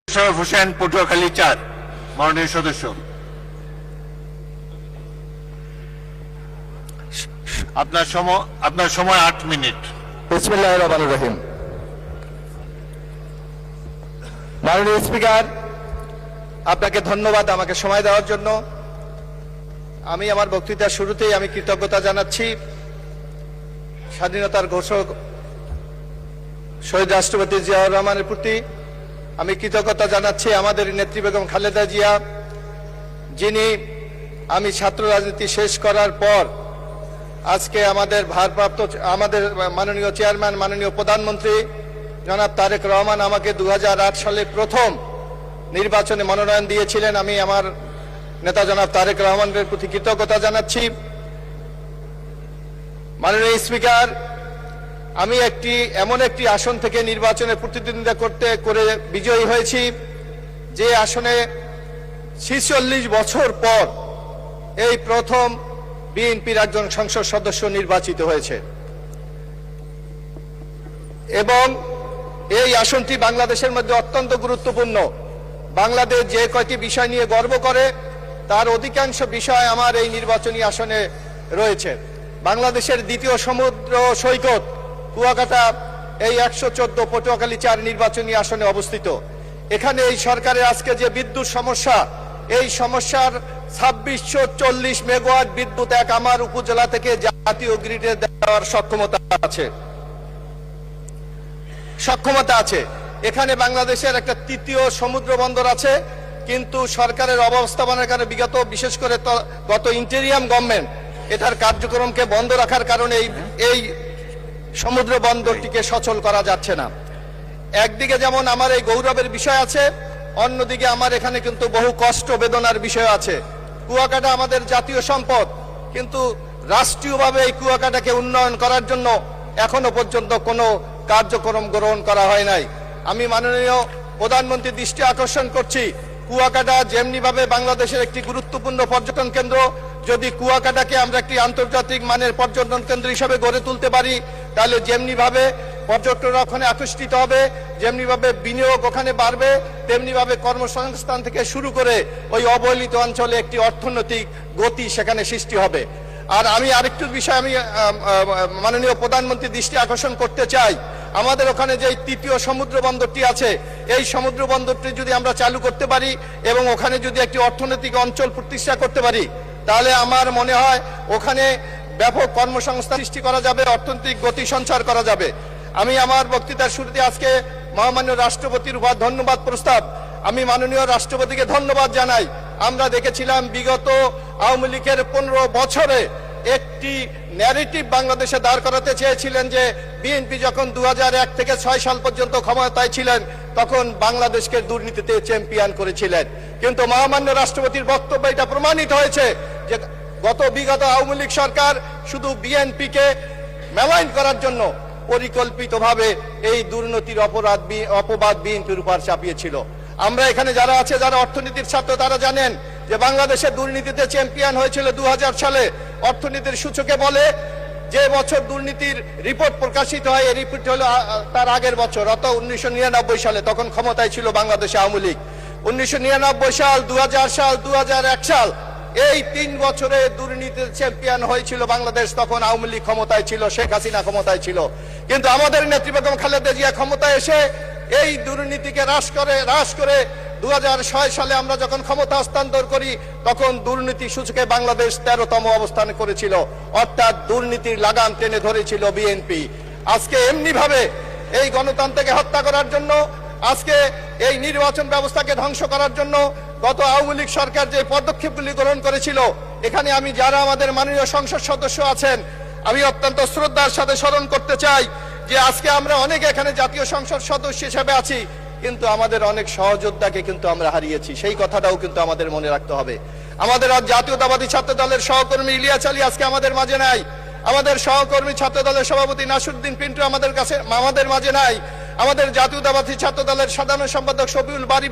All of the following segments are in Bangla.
মোশাররফ হোসেন, পটুয়াখালী ৪, মাননীয় সদস্য। আপনার সময় ৮ মিনিট। বিসমিল্লাহির রহমানির রহিম। মাননীয় স্পিকার, আপনাকে ধন্যবাদ আমাকে সময় দেওয়ার জন্য। আমি আমার বক্তৃতার শুরুতেই আমি কৃতজ্ঞতা জানাচ্ছি স্বাধীনতার ঘোষক শহীদ রাষ্ট্রপতি জিয়াউর রহমানের প্রতি। আমি কৃতজ্ঞতা জানাচ্ছি আমাদের নেত্রী বেগম খালেদা জিয়া, যিনি আমি ছাত্র রাজনীতি শেষ করার পর আজকে আমাদের মাননীয় চেয়ারম্যান, মাননীয় প্রধানমন্ত্রী জনাব তারেক রহমান আমাকে 2008 সালে প্রথম নির্বাচনে মনোনয়ন দিয়েছিলেন। আমি আমার নেতা জনাব তারেক রহমানের প্রতি কৃতজ্ঞতা জানাচ্ছি। মাননীয় স্পিকার, আমি এমন একটি আসন থেকে নির্বাচনে প্রতিদ্বন্দ্বিতা করে বিজয়ী হয়েছি, যে আসনে 46 বছর পর এই প্রথম বিএনপির একজন সংসদ সদস্য নির্বাচিত হয়েছে এবং এই আসনটি বাংলাদেশের মধ্যে অত্যন্ত গুরুত্বপূর্ণ। বাংলাদেশ যে কয়টি বিষয় নিয়ে গর্ব করে তার অধিকাংশ বিষয় আমার এই নির্বাচনী আসনে রয়েছে। বাংলাদেশের দ্বিতীয় সমুদ্র সৈকত কুয়াকাটা এই 114 পটুয়াখালী ৪ নির্বাচনী আসনে অবস্থিত। এখানে এই সরকারের আজকে যে বিদ্যুৎ সমস্যা, এই সমস্যার 2640 মেগাওয়াট বিদ্যুৎ আমার উপজেলা থেকে জাতীয় গ্রিডে দেওয়ার সক্ষমতা আছে। এখানে বাংলাদেশের একটা তৃতীয় সমুদ্র বন্দর আছে, কিন্তু সরকারের অব্যবস্থাপনার কারণে বিশেষ করে গত ইন্টেরিয়াম গভর্নমেন্ট এটার কার্যক্রমকে বন্ধ রাখার কারণে এই সমুদ্র বন্দরটিকে সচল করা যাচ্ছে না। একদিকে যেমন আমার এই গৌরবের বিষয় আছে, অন্যদিকে আমার এখানে কিন্তু বহু কষ্ট বেদনার বিষয় আছে। কুয়াকাটা আমাদের জাতীয় সম্পদ, কিন্তু রাষ্ট্রীয়ভাবে এই কুয়াকাটাকে উন্নয়ন করার জন্য এখনো পর্যন্ত কোনো কার্যক্রম গ্রহণ করা হয় নাই। আমি মাননীয় প্রধানমন্ত্রীর দৃষ্টি আকর্ষণ করছি, কুয়াকাটা যেমনিভাবে বাংলাদেশের একটি গুরুত্বপূর্ণ পর্যটন কেন্দ্র, যদি কুয়াকাটাকে আমরা একটি আন্তর্জাতিক মানের পর্যটন কেন্দ্র হিসেবে গড়ে তুলতে পারি, তাহলে যেমনিভাবে পর্যটকরা ওখানে আকর্ষিত হবে, যেমনিভাবে বিনিয়োগ ওখানে বাড়বে, তেমনিভাবে কর্মসংস্থান থেকে শুরু করে ওই অবহেলিত অঞ্চলে একটি অর্থনৈতিক গতি সেখানে সৃষ্টি হবে। আর আমি আরেকটু বিষয় আমি মাননীয় প্রধানমন্ত্রীর দৃষ্টি আকর্ষণ করতে চাই। আমাদের ওখানে যে তৃতীয় সমুদ্র বন্দরটি আছে, এই সমুদ্র বন্দরটি যদি আমরা চালু করতে পারি এবং ওখানে যদি একটি অর্থনৈতিক অঞ্চল প্রতিষ্ঠা করতে পারি, তাহলে আমার মনে হয় ওখানে ব্যাপক কর্মসংস্থান সৃষ্টি করা যাবে, অর্থনৈতিক গতি সঞ্চার করা যাবে। আমি আমার বক্তৃতার শুরুতে আজকে মহামান্য রাষ্ট্রপতির উপর ধন্যবাদ প্রস্তাব, আমি মাননীয় রাষ্ট্রপতিকে ধন্যবাদ জানাই। আমরা দেখেছিলাম বিগত আওয়ামী লীগের 15 বছরে একটি ন্যারেটিভ বাংলাদেশে দাঁড় করাতে চেয়েছিলেন যে বিএনপি যখন 2001 থেকে 6 সাল পর্যন্ত ক্ষমতায় ছিলেন তখন বাংলাদেশকে দুর্নীতিতে চ্যাম্পিয়ন করেছিলেন। কিন্তু মহামান্য রাষ্ট্রপতির বক্তব্য এটা প্রমাণিত হয়েছে যে বিগত আওয়ামী লীগ সরকার শুধু বিএনপিকে মেলাইন করার জন্য পরিকল্পিতভাবে এই দুর্নীতির অপবাদ বিএনপির উপর চাপিয়েছিল। আমরা এখানে যারা আছে, যারা অর্থনীতির ছাত্র, তারা জানেন যে বাংলাদেশের দুর্নীতিতে চ্যাম্পিয়ন হয়েছিল 2000 সালে। অর্থনীতির সূচকে বলে যে বছর দুর্নীতির রিপোর্ট প্রকাশিত হয়, এই রিপোর্ট হলো তার আগের বছর, অর্থাৎ 1999 সালে। তখন ক্ষমতায় ছিল বাংলাদেশে আওয়ামী লীগ। 1999 সাল, 2000 সাল, 2001 সাল, এই 3 বছরে দুর্নীতির চ্যাম্পিয়ন হয়েছিল বাংলাদেশ। তখন আওয়ামী লীগ ক্ষমতায় ছিল, শেখ হাসিনা ক্ষমতায় ছিল। কিন্তু আমাদের নেত্রী বেগম খালেদা জিয়া ক্ষমতায় এসে এই দুর্নীতিকে হ্রাস করে 2006 সালে আমরা যখন ক্ষমতা হস্তান্তর করি, তখন দুর্নীতি সূচকে বাংলাদেশ 13তম অবস্থানে করেছিল, অর্থাৎ দুর্নীতির লাগাম টেনে ধরেছিল বিএনপি। আজকে এমনিভাবে এই গণতন্ত্রকে হত্যা করার জন্য, আজকে এই নির্বাচন ব্যবস্থাকে ধ্বংস করার জন্য গত আওয়ামী লীগ সরকার যে পদক্ষেপগুলি গ্রহণ করেছিল, এখানে আমি যারা আমাদের মাননীয় সংসদ সদস্য আছেন, আমি অত্যন্ত শ্রদ্ধার সাথে স্মরণ করতে চাই যে আজকে আমরা অনেক এখানে জাতীয় সংসদ সদস্য হিসেবে আছি, কিন্তু আমাদের অনেক সহযোদ্ধাকে কিন্তু আমরা হারিয়েছি। সেই কথাটাও কিন্তু আমাদের মনে রাখতে হবে। আমাদের জাতীয়তাবাদী ছাত্র দলের সহকর্মী ইলিয়াস আলী আজকে আমাদের মাঝে নাই। আমাদের সহকর্মী ছাত্র দলের সভাপতি নাসিরউদ্দিন পিন্টু আমাদের মাঝে নাই। আমাদের জাতীয়তাবাদী ছাত্র দলের সাধারণ সম্পাদক শফিউল বারী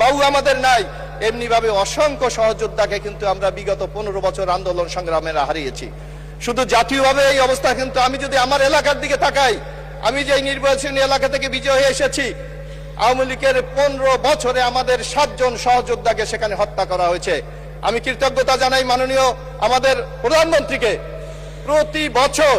বাবু আমাদের নাই। এমনি ভাবে অসংখ্য সহযোদ্ধাকে কিন্তু আমরা বিগত 15 বছর আন্দোলন সংগ্রামে হারিয়েছি। শুধু জাতীয়ভাবে এই অবস্থা, কিন্তু আমি যদি আমার এলাকার দিকে তাকাই, আমি যে নির্বাচনী এলাকা থেকে বিজয় হয়ে এসেছি, আওয়ামী লীগের 15 বছরে আমাদের 7 জন সহযোদ্ধাকে সেখানে হত্যা করা হয়েছে। আমি কৃতজ্ঞতা জানাই মাননীয় আমাদের প্রধানমন্ত্রীকে, প্রতি বছর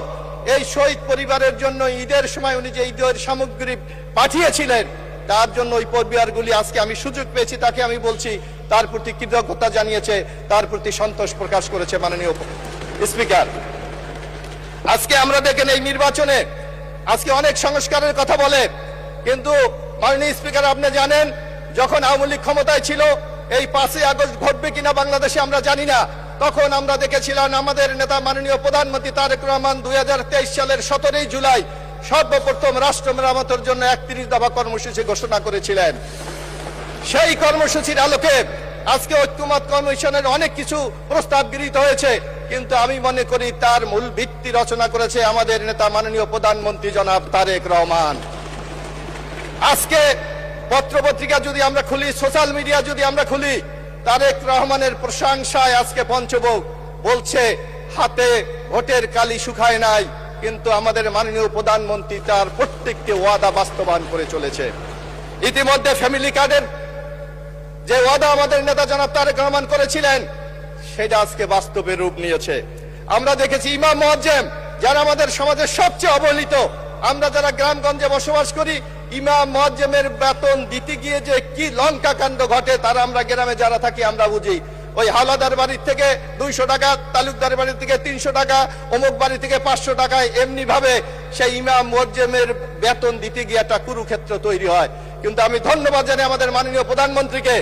এই শহীদ পরিবারের জন্য ঈদের সময় উনি যে ঈদের সামগ্রী পাঠিয়েছিলেন তার জন্য ওই পরিবারগুলি আজকে আমি সুযোগ পেয়েছি, তাকে আমি বলছি তার প্রতি কৃতজ্ঞতা জানিয়েছে, তার প্রতি সন্তোষ প্রকাশ করেছে মাননীয় স্পিকার। আজকে আমরা দেখেন এই নির্বাচনে আজকে অনেক সংস্কারের কথা বলে, কিন্তু মাননীয় স্পিকার আপনি জানেন যখন আওয়ামী লীগ ক্ষমতায় ছিল এই 5ই আগস্ট ঘটবে কিনা বাংলাদেশে আমরা জানি না। তখন আমরা দেখেছিলাম আমাদের নেতা মাননীয় প্রধানমন্ত্রী তারেক রহমান 2023 সালের 17 জুলাই সর্বপ্রথম রাষ্ট্র মেরামতের জন্য 31 দফা কর্মসূচি ঘোষণা করেছিলেন। সেই কর্মসূচির আলোকে আজকে ঐক্যমত কমিশনের অনেক কিছু প্রস্তাব গৃহীত হয়েছে, কিন্তু আমি মনে করি তার মূল ভিত্তি রচনা করেছে আমাদের নেতা মাননীয় প্রধানমন্ত্রী জনাব তারেক রহমান। আজকে পত্রপত্রিকা যদি আমরা খুলি, সোশ্যাল মিডিয়া যদি আমরা খুলি, তারেক রহমানের প্রশংসায় আজকে পঞ্চমুখ বলছে হাতে ভোটের কালি শুকায় নাই, কিন্তু আমাদের মাননীয় প্রধানমন্ত্রী তার প্রত্যেকটি ওয়াদা বাস্তবায়ন করে চলেছে। ইতিমধ্যে ফ্যামিলি কার্ডের যে ওয়াদা আমাদের নেতা জনাব তারেক রহমান করেছিলেন সেটা আজকে বাস্তবে রূপ নিয়েছে। আমরা দেখেছি ইমাম মুয়াজ্জেম যারা আমাদের সমাজের সবচেয়ে অবহেলিত, আমরা যারা গ্রামগঞ্জে বসবাস করি, ইমাম মুয়াজ্জেমের বেতন দিতে গিয়ে যে কি লঙ্কা কাণ্ড ঘটে তারা আমরা গ্রামে যারা থাকি আমরা বুঝি। ওই হাওলাদার বাড়ির থেকে 200 টাকা, তালুকদার বাড়ির থেকে 300 টাকা, অমুক বাড়ি থেকে 500 টাকায় এমনি ভাবে সেই ইমাম মুয়াজ্জেমের বেতন দিতে গিয়ে একটা কুরুক্ষেত্র তৈরি হয়। কিন্তু আমি ধন্যবাদ জানাই আমাদের মাননীয় প্রধানমন্ত্রীকে,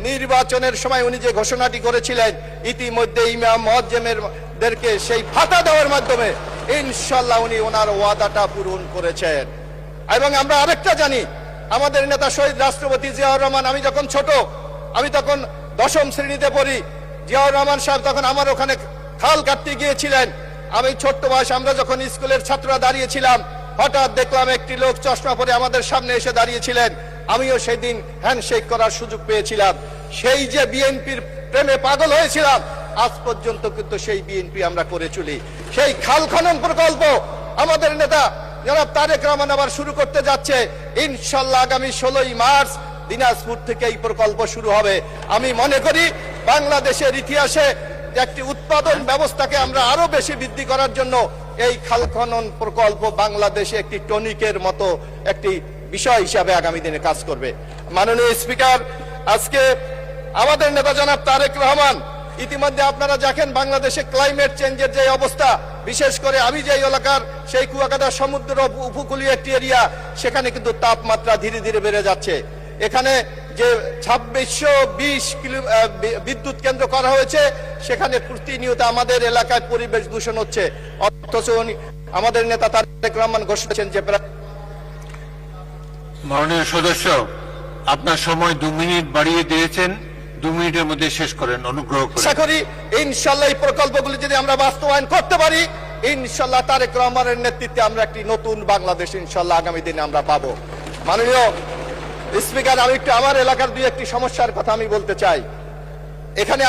নির্বাচনের সময় উনি যে ঘোষণাটি করেছিলেন ইতিমধ্যে ইমাম মুয়াজ্জেমদেরকে সেই ভাতা দেওয়ার মাধ্যমে ইনশাআল্লাহ উনি ওনার ওয়াদাটা পূরণ করেছেন। এবং আমরা আরেকটা জানি, আমাদের নেতা শহীদ রাষ্ট্রপতি জিয়াউর রহমান, আমি যখন ছোট, আমি তখন 10ম শ্রেণীতে পড়ি, জিয়াউর রহমান সাহেব তখন আমার ওখানে খাল কাটতে গিয়েছিলেন। আমি ছোট্ট বয়স, আমরা যখন স্কুলের ছাত্ররা দাঁড়িয়েছিলাম, হঠাৎ দেখলাম একটি লোক চশমা পরে আমাদের সামনে এসে দাঁড়িয়েছিলেন। আমিও সেদিন হ্যান্ডশেক করার সুযোগ পেয়েছিলাম। সেই যে বিএনপির প্রেমে পাগল হয়েছিলাম, আজ পর্যন্ত কিন্তু সেই বিএনপি আমরা করে চলি। সেই খাল খনন প্রকল্প আমাদের নেতা জনাব তারেক রহমান আবার শুরু করতে যাচ্ছে। ইনশাআল্লাহ আগামী 16ই মার্চ দিনাজপুর থেকে এই প্রকল্প শুরু হবে। আমি মনে করি বাংলাদেশের ইতিহাসে একটি উৎপাদন ব্যবস্থাকে আমরা আরো বেশি বৃদ্ধি করার জন্য এই খাল খনন প্রকল্প বাংলাদেশে একটি টনিকের মতো একটি বিষয় হিসাবে আগামী দিনে কাজ করবে। মাননীয় স্পিকার, আজকে আমাদের নেতা জনাব তারেক রহমান, ইতিমধ্যে আপনারা দেখেন বাংলাদেশে ক্লাইমেট চেঞ্জের যে অবস্থা, বিশেষ করে আমি যে এলাকার সেই কুয়াকাটা সমুদ্র উপকূলীয় একটি এরিয়া, সেখানে কিন্তু তাপমাত্রা ধীরে ধীরে বেড়ে যাচ্ছে। এখানে যে 2620 বিদ্যুৎ কেন্দ্র করা হয়েছে, সেখানে প্রতিনিয়ত আমাদের এলাকায় পরিবেশ দূষণ হচ্ছে। অথচ আমাদের নেতা তারেক রহমান ঘোষণা করেছেন যে মাননীয় সদস্য, আপনার সময় 2 মিনিট বাড়িয়ে দিয়েছেন, 2 মিনিটের মধ্যে শেষ করেন অনুগ্রহ করে। আশা করি ইনশাআল্লাহ এই প্রকল্পগুলি যদি আমরা বাস্তবায়ন করতে পারি, ইনশাআল্লাহ তারেক রহমানের নেতৃত্বে আমরা একটি নতুন বাংলাদেশ ইনশাআল্লাহ আগামী দিনে আমরা পাবো। মাননীয় স্পিকার, আমি একটু আমার এলাকার 2-1টি সমস্যার কথা আমি বলতে চাই। এখানে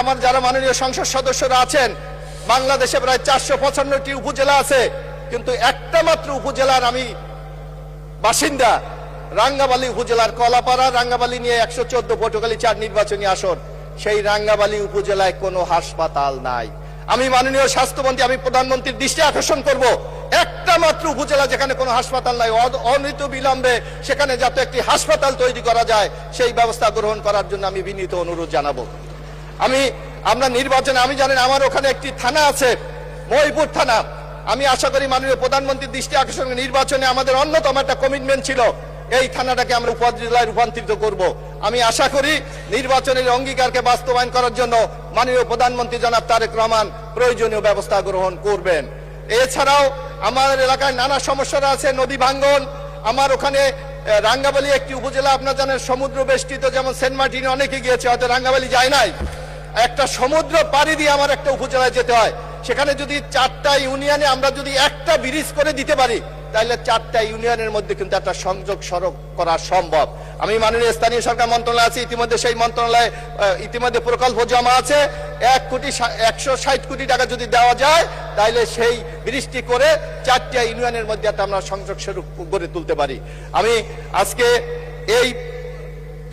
আমার যারা মাননীয় সংসদ সদস্যরা আছেন, বাংলাদেশে প্রায় 455টি উপজেলা আছে, কিন্তু একটা মাত্র উপজেলার আমি বাসিন্দা, রাঙ্গাবালী উপজেলার কলাপাড়া, রাঙ্গাবালী নিয়ে 114 পটুয়াখালী 4 নির্বাচনী আসন। সেই রাঙ্গাবালী উপজেলায় কোনো হাসপাতাল নাই। আমি মাননীয় স্বাস্থ্যমন্ত্রী, আমি প্রধানমন্ত্রীর দৃষ্টি আকর্ষণ করব, একটা মাত্র উপজেলা যেখানে কোনো হাসপাতাল নাই, অনিত বিলম্বে সেখানে যাতে একটি হাসপাতাল তৈরি করা যায় সেই ব্যবস্থা গ্রহণ করার জন্য আমি বিনীত অনুরোধ জানাবো। আমরা নির্বাচনে, আমি জানেন আমার ওখানে একটি থানা আছে, মহিপুর থানা। আমি আশা করি মাননীয় প্রধানমন্ত্রীর দৃষ্টি আকর্ষণ, নির্বাচনে আমাদের অন্যতম একটা কমিটমেন্ট ছিল এই থানাটাকে আমরা উপজেলায় রূপান্তরিত করব। আমি আশা করি নির্বাচনের অঙ্গীকারকে বাস্তবায়ন করার জন্য মাননীয় প্রধানমন্ত্রী জনাব তারেক রহমান প্রয়োজনীয় ব্যবস্থা গ্রহণ করবেন। এছাড়াও আমার এলাকায় নানা সমস্যা আছে, নদী ভাঙ্গন। আমার ওখানে রাঙ্গাবালী একটি উপজেলা, আপনারা জানেন সমুদ্র বেষ্টিত, যেমন সেন্ট মার্টিনে অনেকে গিয়েছে, হয়তো রাঙ্গাবালী যায় নাই। একটা সমুদ্র পাড়ি দিয়ে আমার একটা উপজেলায় যেতে হয়। সেখানে যদি 4টা ইউনিয়নে আমরা যদি একটা ব্রিজ করে দিতে পারি, তাহলে 4টা ইউনিয়নের মধ্যে কিন্তু একটা সংযোগ সড়ক করা সম্ভব। আমি মাননীয় স্থানীয় সরকার মন্ত্রণালয় আছে, ইতিমধ্যে সেই মন্ত্রণালয়ে ইতিমধ্যে প্রকল্প জমা আছে। 160 কোটি টাকা যদি দেওয়া যায়, তাহলে সেই ব্রিজটি করে 4টা ইউনিয়নের মধ্যে একটা আমরা সংযোগ সড়ক গড়ে তুলতে পারি। আমি আজকে এই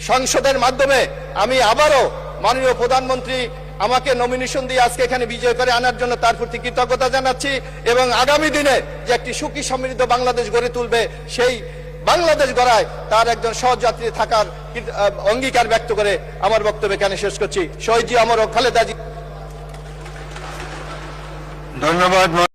সংসদের মাধ্যমে আমি আবারও মাননীয় প্রধানমন্ত্রী আমাকে নমিনেশন দিয়ে আজকে এখানে বিজয় করে আনার জন্য তার প্রতি কৃতজ্ঞতা জানাচ্ছি এবং আগামী দিনে যে একটি সুখী সমৃদ্ধ বাংলাদেশ গড়ে তুলবে সেই বাংলাদেশ গড়ায় তার একজন সহযাত্রী থাকার অঙ্গীকার ব্যক্ত করে আমার বক্তব্য এখানে শেষ করছি। শহীদ জি অমর ও খালেদা জি। ধন্যবাদ।